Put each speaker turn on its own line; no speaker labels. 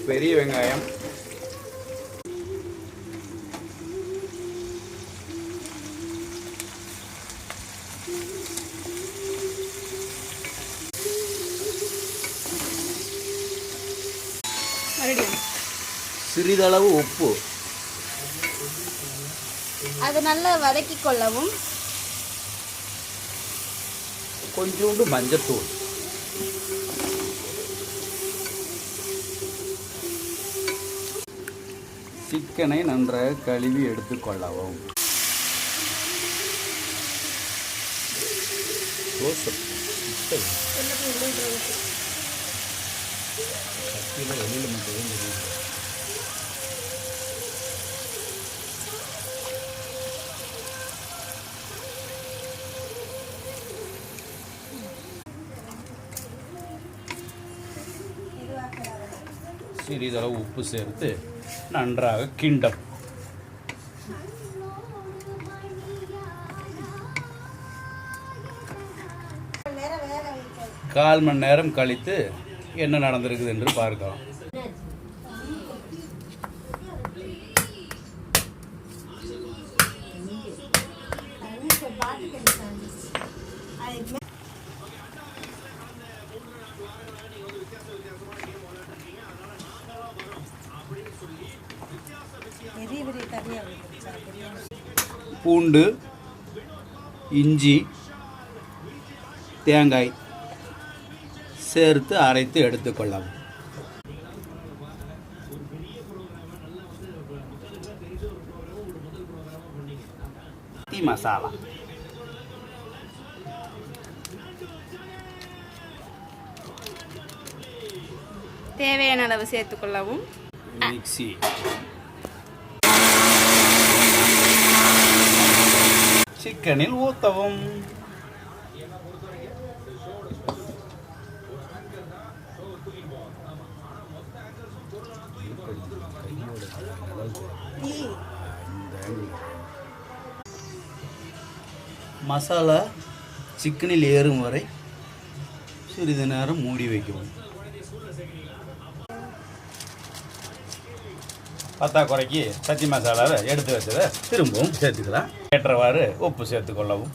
பெரிய வெங்காயம், சிறிதளவு உப்பு,
அது நல்லா வதக்கி கொள்ளவும்,
கொஞ்சோண்டு மஞ்சத்தூள், சிக்கனை நன்றாக கழுவி எடுத்துக்கொள்ளவும். சிறிதளவு உப்பு சேர்த்து நன்றாக கிண்டும். கால் மணி நேரம் கழித்து என்ன நடந்திருக்குது என்று பார்க்கலாம். பூண்டு, இஞ்சி, தேங்காய் சேர்த்து அரைத்து எடுத்துக்கொள்ளவும். மசாலா,
தேவையான அளவு சேர்த்துக்கொள்ளவும்.
மிக்ஸி, சிக்கனில் ஊற்றவும். மசாலா சிக்கனில் ஏறும் வரை சிறிது நேரம் மூடி வைக்கவும். பத்தாக்குறைக்கு சத்தி மசாலாவை எடுத்து வச்சதை திரும்பவும் சேர்த்துக்கலாம். ஏற்றவாறு உப்பு சேர்த்துக்கொள்ளவும்.